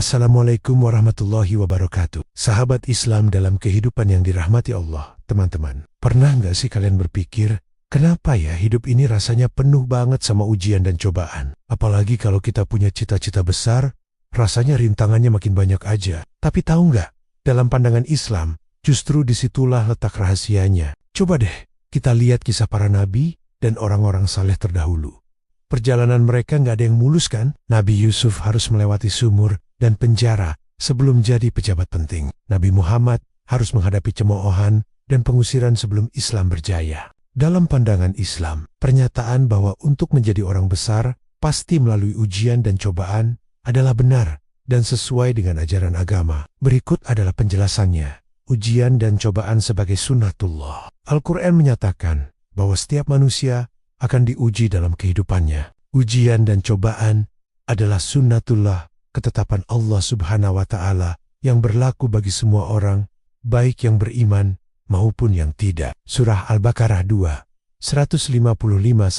Assalamualaikum warahmatullahi wabarakatuh. Sahabat Islam dalam kehidupan yang dirahmati Allah, teman-teman. Pernah nggak sih kalian berpikir, kenapa ya hidup ini rasanya penuh banget sama ujian dan cobaan? Apalagi kalau kita punya cita-cita besar, rasanya rintangannya makin banyak aja. Tapi tahu nggak, dalam pandangan Islam, justru disitulah letak rahasianya. Coba deh, kita lihat kisah para nabi dan orang-orang saleh terdahulu. Perjalanan mereka nggak ada yang mulus kan? Nabi Yusuf harus melewati sumur dan penjara sebelum jadi pejabat penting. Nabi Muhammad harus menghadapi cemoohan dan pengusiran sebelum Islam berjaya. Dalam pandangan Islam, pernyataan bahwa untuk menjadi orang besar pasti melalui ujian dan cobaan adalah benar dan sesuai dengan ajaran agama. Berikut adalah penjelasannya. Ujian dan cobaan sebagai sunnatullah. Al-Quran menyatakan bahwa setiap manusia akan diuji dalam kehidupannya. Ujian dan cobaan adalah sunnatullah, ketetapan Allah Subhanahu wa Ta'ala yang berlaku bagi semua orang, baik yang beriman maupun yang tidak. Surah Al-Baqarah 2, 155-157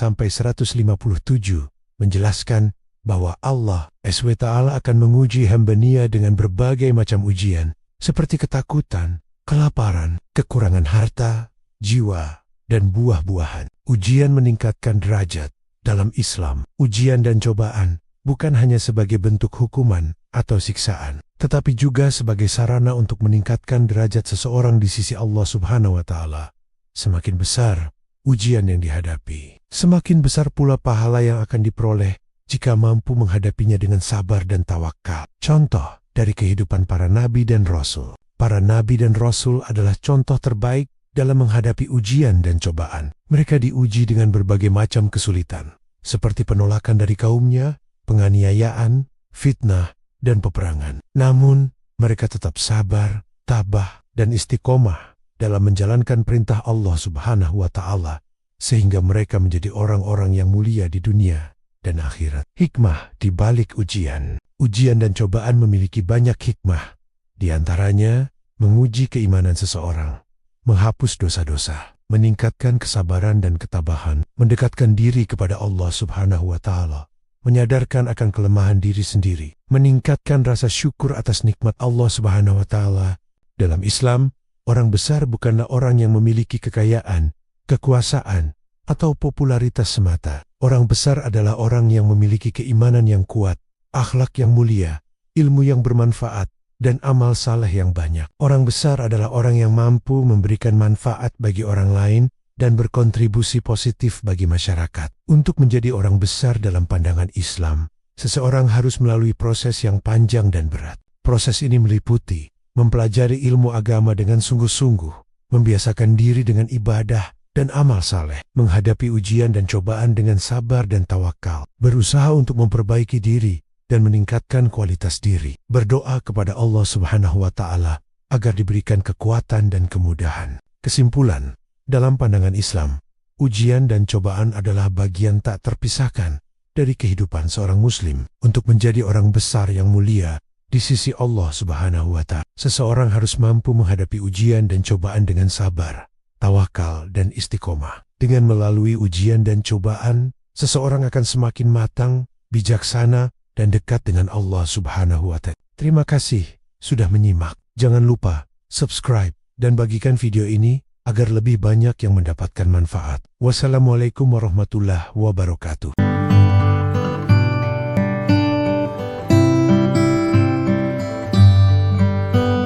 menjelaskan bahwa Allah SWT akan menguji hamba-Nya dengan berbagai macam ujian, seperti ketakutan, kelaparan, kekurangan harta, jiwa, dan buah-buahan. Ujian meningkatkan derajat. Dalam Islam, ujian dan cobaan bukan hanya sebagai bentuk hukuman atau siksaan, tetapi juga sebagai sarana untuk meningkatkan derajat seseorang di sisi Allah Subhanahu wa Ta'ala. Semakin besar ujian yang dihadapi, semakin besar pula pahala yang akan diperoleh jika mampu menghadapinya dengan sabar dan tawakal. Contoh dari kehidupan para nabi dan rasul. Para nabi dan rasul adalah contoh terbaik dalam menghadapi ujian dan cobaan. Mereka diuji dengan berbagai macam kesulitan, seperti penolakan dari kaumnya, penganiayaan, fitnah, dan peperangan. Namun, mereka tetap sabar, tabah, dan istiqomah dalam menjalankan perintah Allah Subhanahu wa Ta'ala, sehingga mereka menjadi orang-orang yang mulia di dunia dan akhirat. Hikmah di balik ujian. Ujian dan cobaan memiliki banyak hikmah. Di antaranya, menguji keimanan seseorang, menghapus dosa-dosa, meningkatkan kesabaran dan ketabahan, mendekatkan diri kepada Allah Subhanahu wa Ta'ala, menyadarkan akan kelemahan diri sendiri, meningkatkan rasa syukur atas nikmat Allah Subhanahu wa Ta'ala. Dalam Islam, orang besar bukanlah orang yang memiliki kekayaan, kekuasaan, atau popularitas semata. Orang besar adalah orang yang memiliki keimanan yang kuat, akhlak yang mulia, ilmu yang bermanfaat, dan amal saleh yang banyak. Orang besar adalah orang yang mampu memberikan manfaat bagi orang lain dan berkontribusi positif bagi masyarakat. Untuk menjadi orang besar dalam pandangan Islam, seseorang harus melalui proses yang panjang dan berat. Proses ini meliputi mempelajari ilmu agama dengan sungguh-sungguh, membiasakan diri dengan ibadah dan amal saleh, menghadapi ujian dan cobaan dengan sabar dan tawakal, berusaha untuk memperbaiki diri dan meningkatkan kualitas diri, berdoa kepada Allah Subhanahu wa Ta'ala agar diberikan kekuatan dan kemudahan. Kesimpulan, dalam pandangan Islam, ujian dan cobaan adalah bagian tak terpisahkan dari kehidupan seorang muslim. Untuk menjadi orang besar yang mulia di sisi Allah Subhanahu wa Ta'ala, seseorang harus mampu menghadapi ujian dan cobaan dengan sabar, tawakal, dan istiqomah. Dengan melalui ujian dan cobaan, seseorang akan semakin matang, bijaksana, dan dekat dengan Allah Subhanahu wa Ta'ala. Terima kasih sudah menyimak. Jangan lupa subscribe dan bagikan video ini agar lebih banyak yang mendapatkan manfaat. Wassalamualaikum warahmatullahi wabarakatuh.